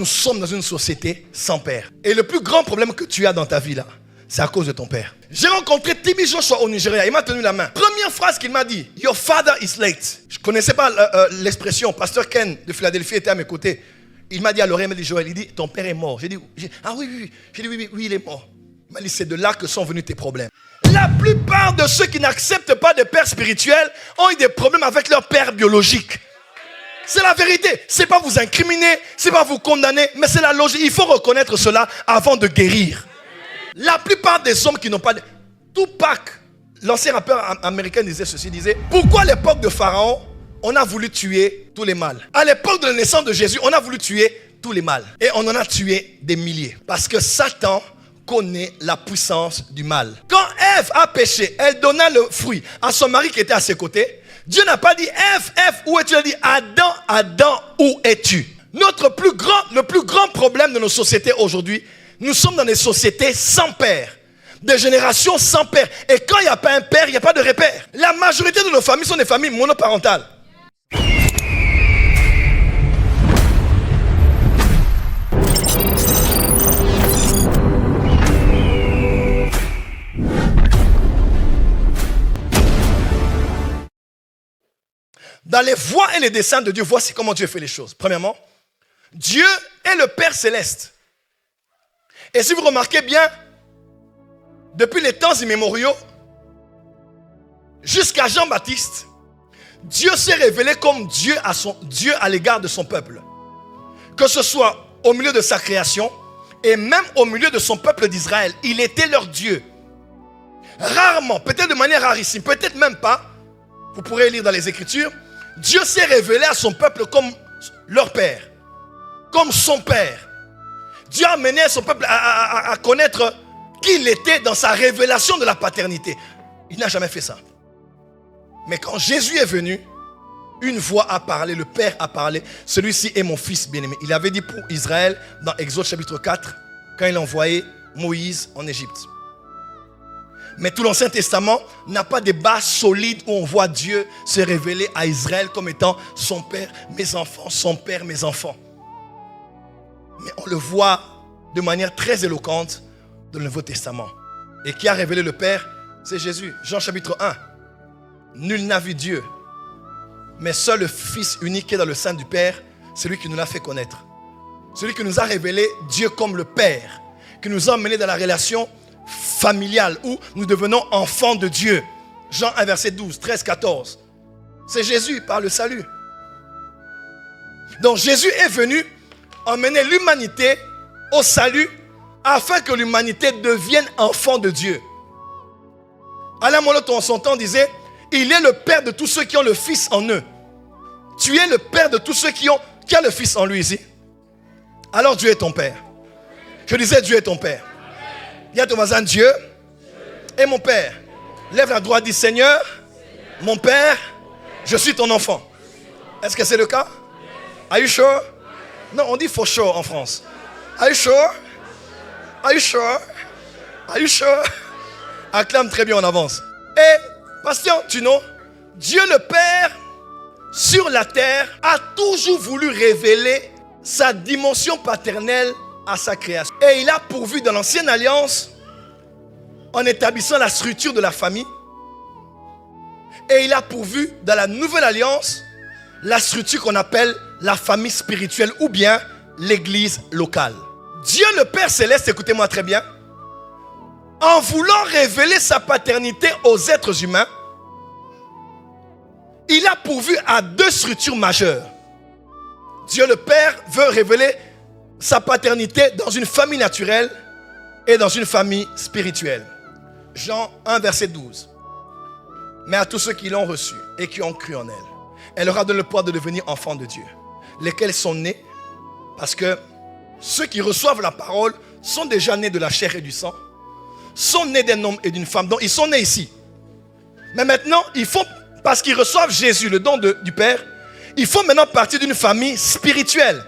Nous sommes dans une société sans père. Et le plus grand problème que tu as dans ta vie là, c'est à cause de ton père. J'ai rencontré Tibi Joshua au Nigeria. Il m'a tenu la main. Première phrase qu'il m'a dit, Your father is late. Je ne connaissais pas l'expression. Pasteur Ken de Philadelphie était à mes côtés. Il m'a dit à l'oreille, il m'a dit Joël, il dit ton père est mort. J'ai dit ah oui. J'ai dit oui, il est mort. Il m'a dit c'est de là que sont venus tes problèmes. La plupart de ceux qui n'acceptent pas de père spirituel ont eu des problèmes avec leur père biologique. C'est la vérité. C'est pas vous incriminer, c'est pas vous condamner, mais c'est la logique. Il faut reconnaître cela avant de guérir. La plupart des hommes qui n'ont pas de... Tupac, l'ancien rappeur américain disait ceci, disait pourquoi à l'époque de Pharaon, on a voulu tuer tous les mâles. À l'époque de la naissance de Jésus, on a voulu tuer tous les mâles. Et on en a tué des milliers. Parce que Satan connaît la puissance du mal. Quand Ève a péché, elle donna le fruit à son mari qui était à ses côtés. Dieu n'a pas dit Ève, où es-tu? Il a dit Adam, où es-tu? Le plus grand problème de nos sociétés aujourd'hui, nous sommes dans des sociétés sans père. Des générations sans père. Et quand il n'y a pas un père, il n'y a pas de repère. La majorité de nos familles sont des familles monoparentales. Dans les voies et les desseins de Dieu, voici comment Dieu fait les choses. Premièrement, Dieu est le Père céleste. Et si vous remarquez bien, depuis les temps immémoriaux, jusqu'à Jean-Baptiste, Dieu s'est révélé comme Dieu à l'égard de son peuple. Que ce soit au milieu de sa création et même au milieu de son peuple d'Israël, il était leur Dieu. Rarement, peut-être de manière rarissime, peut-être même pas, vous pourrez lire dans les Écritures, Dieu s'est révélé à son peuple comme leur Père, comme son Père. Dieu a amené son peuple à connaître qui il était dans sa révélation de la paternité. Il n'a jamais fait ça. Mais quand Jésus est venu, une voix a parlé, le Père a parlé. Celui-ci est mon fils bien-aimé. Il avait dit pour Israël dans Exode chapitre 4, quand il a envoyé Moïse en Égypte. Mais tout l'Ancien Testament n'a pas de base solide où on voit Dieu se révéler à Israël comme étant son Père, mes enfants, son Père, mes enfants. Mais on le voit de manière très éloquente dans le Nouveau Testament. Et qui a révélé le Père? C'est Jésus. Jean chapitre 1. Nul n'a vu Dieu, mais seul le Fils unique qui est dans le sein du Père, c'est lui qui nous l'a fait connaître. Celui qui nous a révélé Dieu comme le Père, qui nous a emmenés dans la relation familiale où nous devenons enfants de Dieu. Jean 1 verset 12, 13, 14. C'est Jésus par le salut. Donc Jésus est venu emmener l'humanité au salut afin que l'humanité devienne enfant de Dieu. Alain Moloto en son temps disait il est le Père de tous ceux qui ont le Fils en eux. Tu es le Père de tous ceux qui ont le Fils en lui ici. Alors Dieu est ton Père. Je disais Dieu est ton Père. Dis à ton voisin Dieu est mon Père. Lève la droite, dis Seigneur, mon Père, je suis ton enfant. Est-ce que c'est le cas? Are you sure? Non, on dit for sure en France. Are you sure? Are you sure? Are you sure? Acclame très bien en avance. Et Pasteur Tuno, Dieu le Père sur la terre a toujours voulu révéler sa dimension paternelle à sa création. Et il a pourvu dans l'ancienne alliance en établissant la structure de la famille. Et il a pourvu dans la nouvelle alliance la structure qu'on appelle la famille spirituelle ou bien l'église locale. Dieu le Père céleste, écoutez-moi très bien, en voulant révéler sa paternité aux êtres humains, il a pourvu à deux structures majeures. Dieu le Père veut révéler sa paternité dans une famille naturelle et dans une famille spirituelle. Jean 1 verset 12. Mais à tous ceux qui l'ont reçu et qui ont cru en elle, elle leur a donné le pouvoir de devenir enfants de Dieu, lesquels sont nés parce que ceux qui reçoivent la parole sont déjà nés de la chair et du sang, sont nés d'un homme et d'une femme. Donc ils sont nés ici. Mais maintenant, parce qu'ils reçoivent Jésus, le don du Père, il faut maintenant partir d'une famille spirituelle.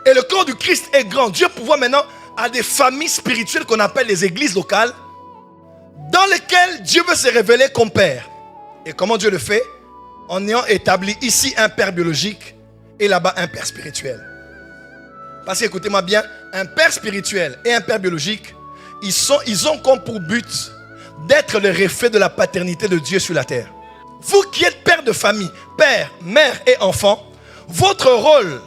Et le corps du Christ est grand. Dieu pourvoit maintenant à des familles spirituelles qu'on appelle les églises locales, dans lesquelles Dieu veut se révéler comme Père. Et comment Dieu le fait? En ayant établi ici un Père biologique et là-bas un Père spirituel. Parce qu'écoutez-moi bien, un père spirituel et un père biologique, ils ont comme pour but d'être le reflet de la paternité de Dieu sur la terre. Vous qui êtes père de famille, père, mère et enfant, votre rôle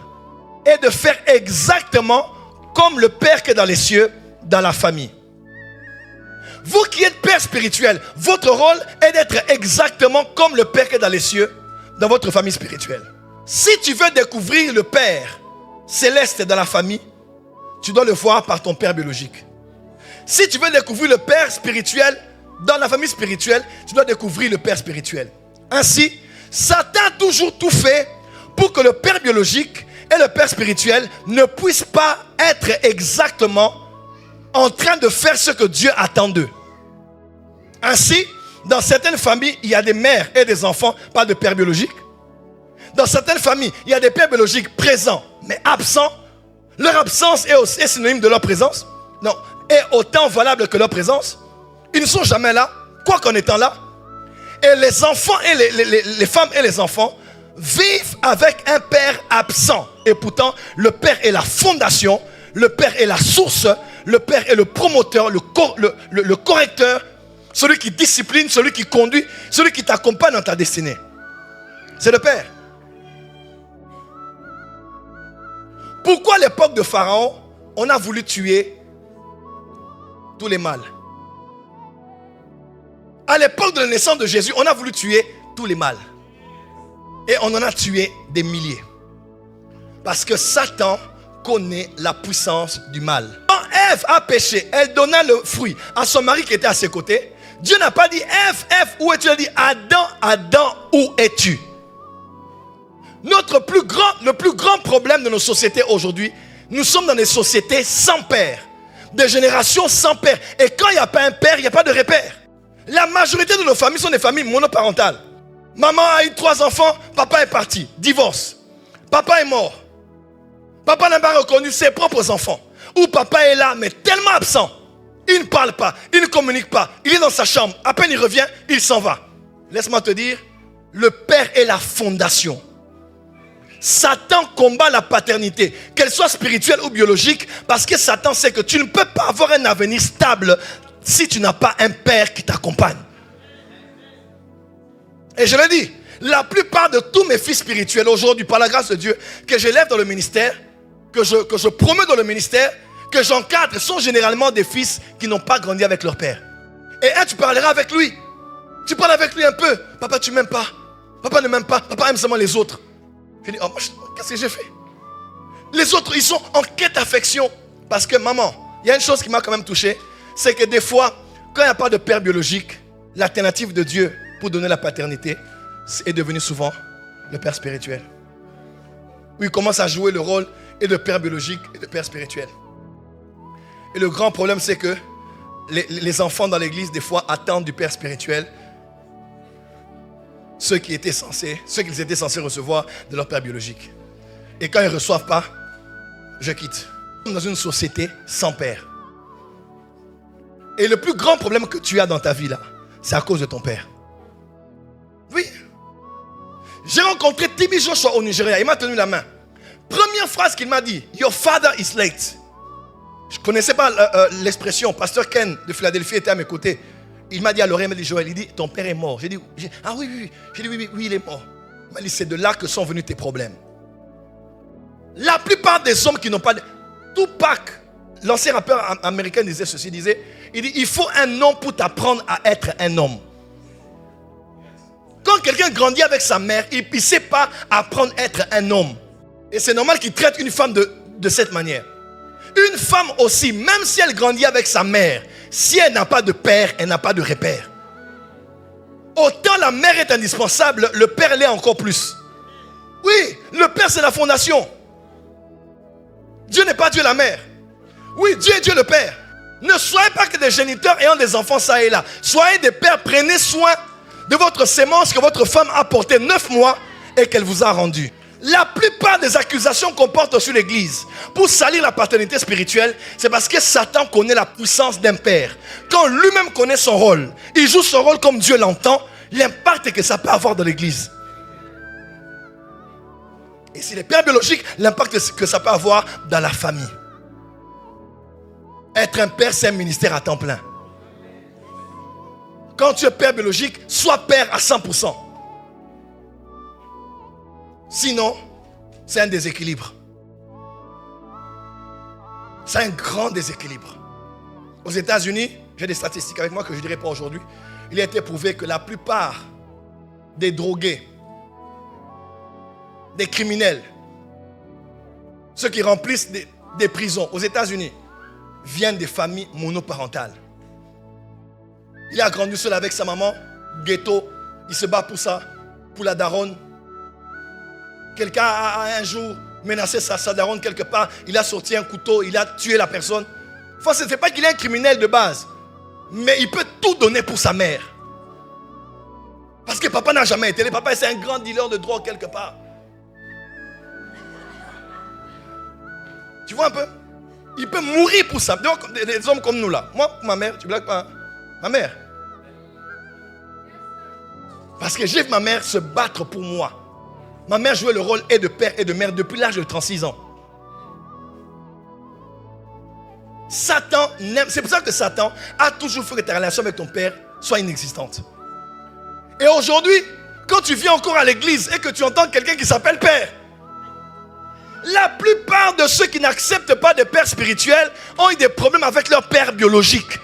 est de faire exactement comme le Père qui est dans les cieux, dans la famille. Vous qui êtes père spirituel, votre rôle est d'être exactement comme le Père qui est dans les cieux, dans votre famille spirituelle. Si tu veux découvrir le Père céleste dans la famille, tu dois le voir par ton père biologique. Si tu veux découvrir le Père spirituel dans la famille spirituelle, tu dois découvrir le Père spirituel. Ainsi, Satan a toujours tout fait pour que le Père biologique et le Père spirituel ne puissent pas être exactement en train de faire ce que Dieu attend d'eux. Ainsi, dans certaines familles, il y a des mères et des enfants, pas de père biologique. Dans certaines familles, il y a des pères biologiques présents, mais absents. Leur absence est synonyme de leur présence. Non, est autant valable que leur présence. Ils ne sont jamais là, quoi qu'en étant là. Et les enfants et les femmes et les enfants vivent avec un père absent. Et pourtant, le père est la fondation, le père est la source, le père est le promoteur, le correcteur, celui qui discipline, celui qui conduit, celui qui t'accompagne dans ta destinée. C'est le père. Pourquoi à l'époque de Pharaon, on a voulu tuer tous les mâles? À l'époque de la naissance de Jésus, on a voulu tuer tous les mâles. Et on en a tué des milliers. Parce que Satan connaît la puissance du mal. Quand Ève a péché, elle donna le fruit à son mari qui était à ses côtés. Dieu n'a pas dit Ève, Ève, où es-tu? Il a dit Adam, Adam, où es-tu? Le plus grand problème de nos sociétés aujourd'hui, nous sommes dans des sociétés sans père. Des générations sans père. Et quand il n'y a pas un père, il n'y a pas de repère. La majorité de nos familles sont des familles monoparentales. Maman a eu 3 enfants, papa est parti, divorce. Papa est mort. Papa n'a pas reconnu ses propres enfants. Ou papa est là, mais tellement absent. Il ne parle pas, il ne communique pas. Il est dans sa chambre, à peine il revient, il s'en va. Laisse-moi te dire, le père est la fondation. Satan combat la paternité, qu'elle soit spirituelle ou biologique, parce que Satan sait que tu ne peux pas avoir un avenir stable si tu n'as pas un père qui t'accompagne. Et je le dis, la plupart de tous mes fils spirituels aujourd'hui, par la grâce de Dieu, que j'élève dans le ministère, que je promeux dans le ministère, que j'encadre, sont généralement des fils qui n'ont pas grandi avec leur père. Et tu parleras avec lui. Tu parles avec lui un peu. Papa, tu m'aimes pas. Papa ne m'aime pas. Papa aime seulement les autres. Je dis, qu'est-ce que j'ai fait? Les autres, ils sont en quête d'affection. Parce que maman, il y a une chose qui m'a quand même touché, c'est que des fois, quand il n'y a pas de père biologique, l'alternative de Dieu pour donner la paternité est devenu souvent le père spirituel. Où il commence à jouer le rôle et de père biologique et de père spirituel. Et le grand problème, c'est que les enfants dans l'église, des fois, attendent du père spirituel ce qu'ils étaient censés recevoir de leur père biologique. Et quand ils ne reçoivent pas, je quitte. Nous sommes dans une société sans père. Et le plus grand problème que tu as dans ta vie là, c'est à cause de ton père. Oui. J'ai rencontré Tibi Joshua au Nigeria. Il m'a tenu la main. Première phrase qu'il m'a dit, Your father is late. Je ne connaissais pas l'expression. Pasteur Ken de Philadelphie était à mes côtés. Il m'a dit à l'oreille, il m'a dit, Joël, il dit, ton père est mort. J'ai dit, ah oui, oui. J'ai dit, oui, il est mort. Il m'a dit, c'est de là que sont venus tes problèmes. La plupart des hommes qui n'ont pas de... Tupac, l'ancien rappeur américain disait ceci, il dit, il faut un homme pour t'apprendre à être un homme. Quand quelqu'un grandit avec sa mère, il ne sait pas apprendre à être un homme. Et c'est normal qu'il traite une femme de cette manière. Une femme aussi, même si elle grandit avec sa mère, si elle n'a pas de père, elle n'a pas de repère. Autant la mère est indispensable, le père l'est encore plus. Oui, le père c'est la fondation. Dieu n'est pas Dieu la mère. Oui, Dieu est Dieu le père. Ne soyez pas que des géniteurs ayant des enfants ça et là. Soyez des pères, prenez soin de votre sémence que votre femme a portée 9 mois et qu'elle vous a rendue. La plupart des accusations qu'on porte sur l'église pour salir la paternité spirituelle, c'est parce que Satan connaît la puissance d'un père. Quand lui-même connaît son rôle, il joue son rôle comme Dieu l'entend, l'impact que ça peut avoir dans l'église. Et s'il est père biologique, l'impact que ça peut avoir dans la famille. Être un père, c'est un ministère à temps plein. Quand tu es père biologique, sois père à 100%. Sinon, c'est un déséquilibre. C'est un grand déséquilibre. Aux États-Unis, j'ai des statistiques avec moi que je ne dirai pas aujourd'hui. Il a été prouvé que la plupart des drogués, des criminels, ceux qui remplissent des prisons aux États-Unis, viennent des familles monoparentales. Il a grandi seul avec sa maman, ghetto, il se bat pour ça, pour la daronne. Quelqu'un a un jour menacé sa daronne quelque part, il a sorti un couteau, il a tué la personne. Enfin, ce n'est pas qu'il est un criminel de base, mais il peut tout donner pour sa mère. Parce que papa n'a jamais été. Papa, c'est un grand dealer de drogue quelque part. Tu vois un peu? Il peut mourir pour ça. Donc, des hommes comme nous là. Moi, ma mère, tu blagues pas, hein? Ma mère. Parce que j'ai vu ma mère se battre pour moi. Ma mère jouait le rôle et de père et de mère depuis l'âge de 36 ans. Satan n'aime. C'est pour ça que Satan a toujours fait que ta relation avec ton père soit inexistante. Et aujourd'hui, quand tu viens encore à l'église et que tu entends quelqu'un qui s'appelle père, la plupart de ceux qui n'acceptent pas de père spirituel ont eu des problèmes avec leur père biologique.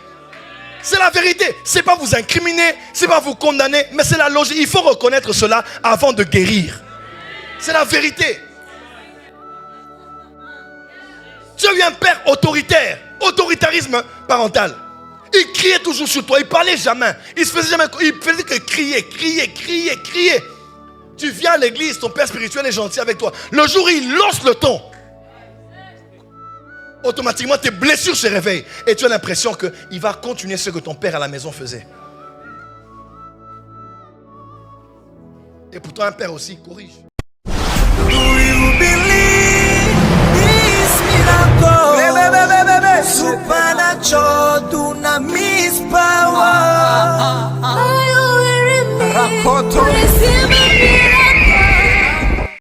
C'est la vérité. C'est pas vous incriminer, c'est pas vous condamner, mais c'est la logique. Il faut reconnaître cela avant de guérir. C'est la vérité. Tu as eu un père autoritaire, autoritarisme parental. Il criait toujours sur toi, il parlait jamais. Il se faisait jamais, il faisait que crier. Tu viens à l'église, ton père spirituel est gentil avec toi. Le jour où il lance le ton, automatiquement tes blessures se réveillent. Et tu as l'impression qu'il va continuer ce que ton père à la maison faisait. Et pourtant un père aussi corrige. Do you believe this miracle? Supernatural dunamis power. Are you hearing me?